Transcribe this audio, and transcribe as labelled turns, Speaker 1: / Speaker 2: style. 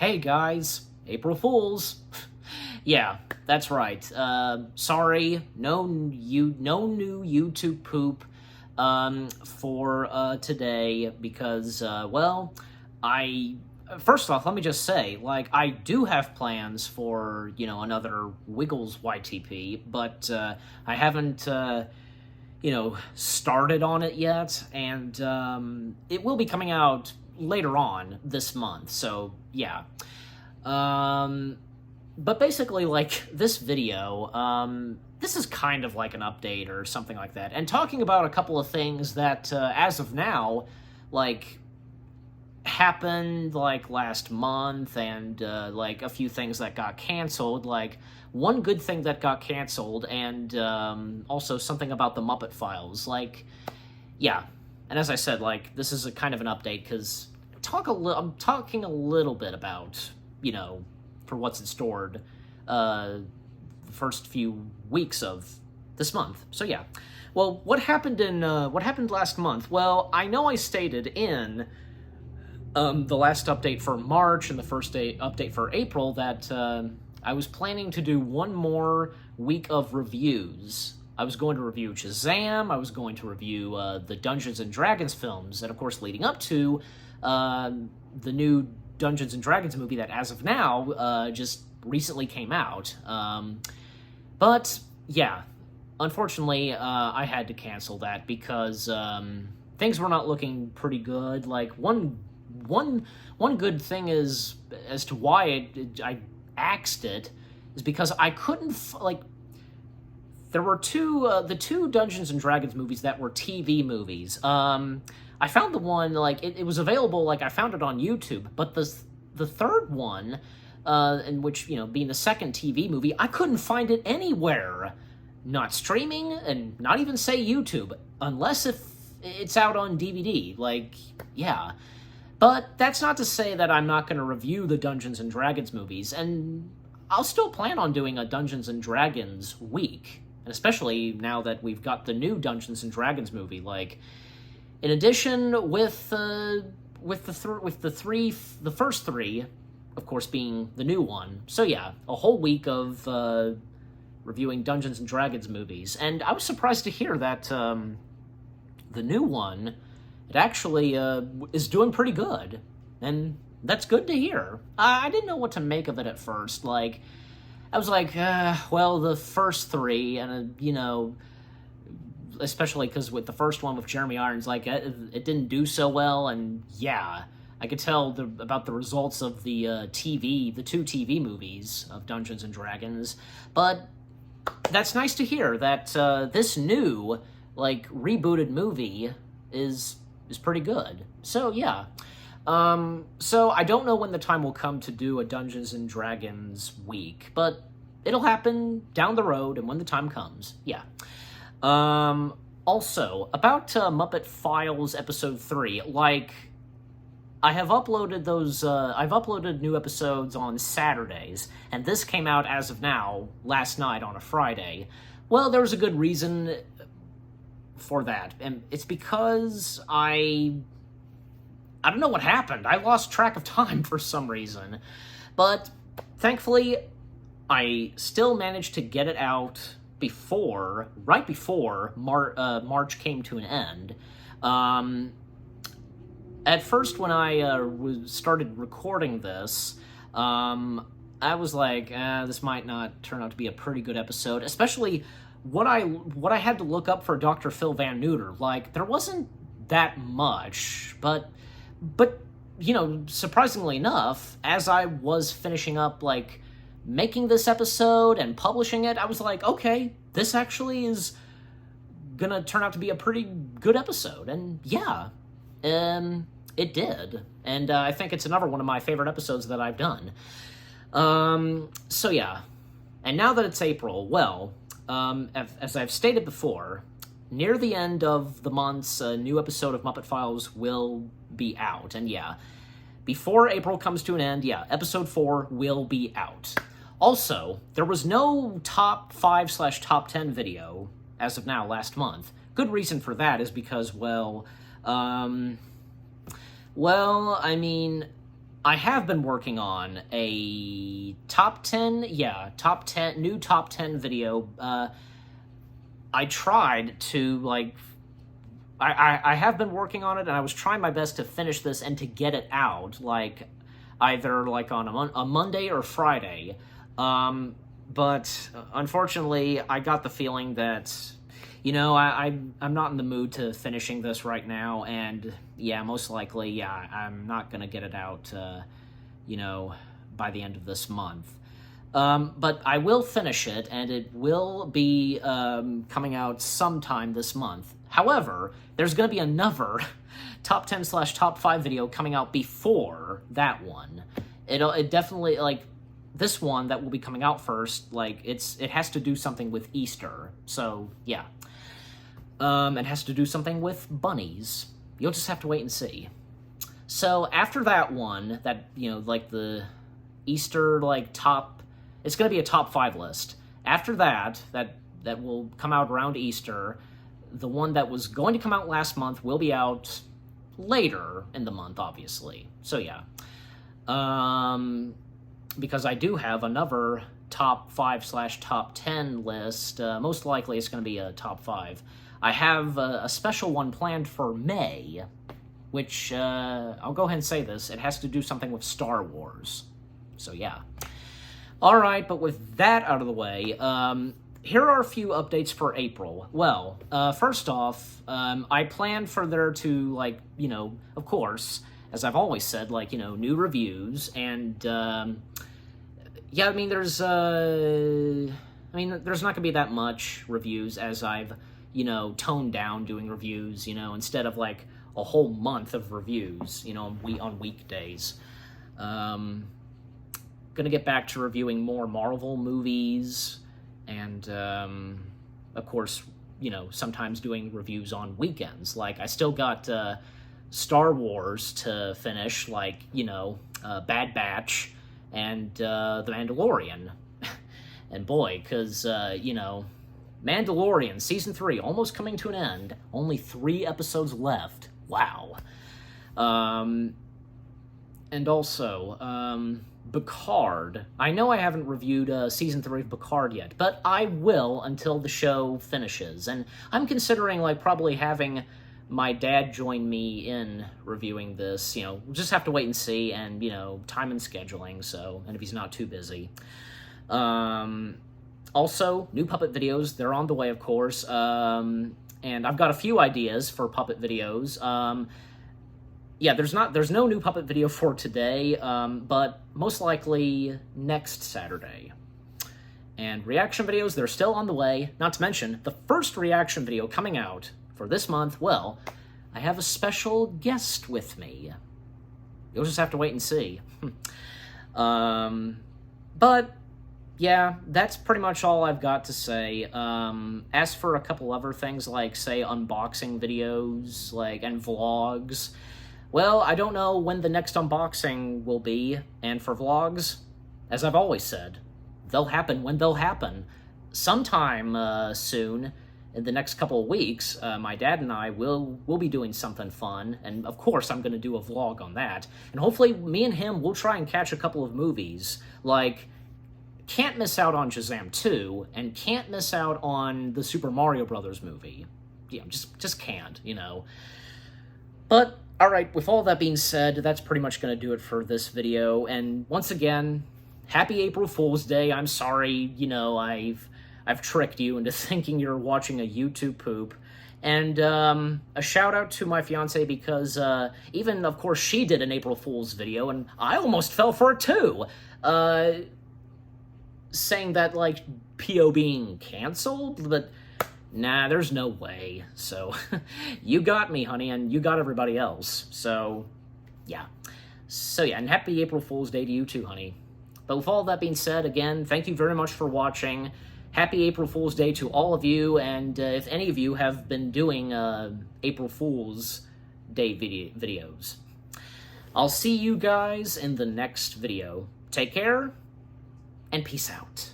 Speaker 1: Hey guys, April Fools. Yeah, that's right. Sorry, no new YouTube poop for today because I first off, let me just say, like, I do have plans for another Wiggles YTP, but I haven't started on it yet, and it will be coming out later on this month, so yeah. But basically, like, this video, this is kind of like an update or something like that, and talking about a couple of things that, as of now, like, happened, like, last month, and, like, a few things that got canceled, like, one good thing that got canceled, and, also something about the Muppet Files, like, yeah. And as I said, like, this is a kind of an update, because I'm talking a little bit about, for what's in store, the first few weeks of this month. So yeah. Well, what happened last month? Well, I know I stated in the last update for March and the first update for April that I was planning to do one more week of reviews. I was going to review Shazam, I was going to review the Dungeons & Dragons films, and of course leading up to the new Dungeons & Dragons movie that, as of now, just recently came out. But, yeah, unfortunately, I had to cancel that because things were not looking pretty good. Like, one good thing is, as to why I axed it, is because I couldn't, there were the two Dungeons & Dragons movies that were TV movies. I found the one, like, it was available, like, I found it on YouTube, but the third one, in which, being the second TV movie, I couldn't find it anywhere. Not streaming, and not even, say, YouTube, unless if it's out on DVD, like, yeah. But that's not to say that I'm not going to review the Dungeons & Dragons movies, and I'll still plan on doing a Dungeons & Dragons week, and especially now that we've got the new Dungeons & Dragons movie, like, in addition, with the first three, of course, being the new one. So yeah, a whole week of reviewing Dungeons & Dragons movies. And I was surprised to hear that the new one, it actually is doing pretty good. And that's good to hear. I didn't know what to make of it at first. Like, I was like, well, the first three, and, especially because with the first one with Jeremy Irons, like, it didn't do so well, and yeah, I could tell about the results of the two TV movies of Dungeons & Dragons, but that's nice to hear that this new, like, rebooted movie is pretty good. So, yeah. So I don't know when the time will come to do a Dungeons & Dragons week, but it'll happen down the road, and when the time comes, yeah. Also, about Muppet Files Episode 3, like, I have uploaded I've uploaded new episodes on Saturdays, and this came out, as of now, last night on a Friday. Well, there was a good reason for that, and it's because I don't know what happened. I lost track of time for some reason, but thankfully, I still managed to get it out right before March came to an end. At first, when I started recording this, I was like, this might not turn out to be a pretty good episode, especially what I had to look up for Dr. Phil Van Neuter. Like, there wasn't that much, but surprisingly enough, as I was finishing up, like, making this episode and publishing it, I was like, okay, this actually is gonna turn out to be a pretty good episode, and yeah, it did, and I think it's another one of my favorite episodes that I've done. So yeah, and now that it's April, well, as I've stated before, near the end of the month's new episode of Muppet Files will be out, and yeah, before April comes to an end, yeah, episode 4 will be out. Also, there was no top 5/top 10 video as of now last month. Good reason for that is because, well, I mean, I have been working on a top 10, new top 10 video. I tried to, like, I have been working on it, and I was trying my best to finish this and to get it out, like, either, like, on a Monday or Friday. But, unfortunately, I got the feeling that, you know, I'm not in the mood to finishing this right now, and, yeah, most likely, yeah, I'm not gonna get it out, you know, by the end of this month. But I will finish it, and it will be coming out sometime this month. However, there's going to be another top 10/top 5 video coming out before that one. It definitely, like, this one that will be coming out first, like, it has to do something with Easter. So, yeah. It has to do something with bunnies. You'll just have to wait and see. So, after that one, that, you know, like, the Easter, like, top... It's going to be a top 5 list. After that will come out around Easter. The one that was going to come out last month will be out later in the month, obviously. So, yeah. Because I do have another top 5/top 10 list. Most likely it's going to be a top 5. I have a special one planned for May, which, I'll go ahead and say this, it has to do something with Star Wars. So, yeah. Alright, but with that out of the way, here are a few updates for April. Well, first off, I plan for there to, like, you know, of course, as I've always said, like, you know, new reviews, and, yeah, I mean, there's not gonna be that much reviews, as I've, you know, toned down doing reviews, you know, instead of, like, a whole month of reviews, you know, on weekdays. Gonna get back to reviewing more Marvel movies, and, of course, you know, sometimes doing reviews on weekends. Like, I still got, Star Wars to finish, like, you know, Bad Batch, and, The Mandalorian. And boy, because, you know, Mandalorian, Season 3, almost coming to an end. Only 3 episodes left. Wow. And also, Picard. I know I haven't reviewed Season 3 of Picard yet, but I will until the show finishes. And I'm considering, like, probably having my dad join me in reviewing this. You know, we'll just have to wait and see, and, you know, time and scheduling, so, and if he's not too busy. Also, new Puppet videos, they're on the way, of course, and I've got a few ideas for Puppet videos. Yeah, there's no new Puppet video for today, but most likely next Saturday. And reaction videos, they're still on the way, not to mention, the first reaction video coming out for this month, well, I have a special guest with me. You'll just have to wait and see. But, yeah, that's pretty much all I've got to say. As for a couple other things, like, say, unboxing videos, like, and vlogs, well, I don't know when the next unboxing will be, and for vlogs, as I've always said, they'll happen when they'll happen. Sometime soon, in the next couple of weeks, my dad and I will be doing something fun, and of course I'm going to do a vlog on that. And hopefully me and him will try and catch a couple of movies, like, can't miss out on Shazam 2, and can't miss out on the Super Mario Brothers movie. Yeah, just can't, you know. But, alright, with all that being said, that's pretty much going to do it for this video, and once again, happy April Fool's Day. I'm sorry, you know, I've tricked you into thinking you're watching a YouTube poop. And a shout out to my fiance, because even, of course, she did an April Fool's video, and I almost fell for it too. Saying that, like, PO being canceled, but nah, there's no way. So, you got me, honey, and you got everybody else. So, yeah. So, yeah, and happy April Fool's Day to you too, honey. But with all that being said, again, thank you very much for watching. Happy April Fool's Day to all of you, and if any of you have been doing April Fool's Day videos. I'll see you guys in the next video. Take care, and peace out.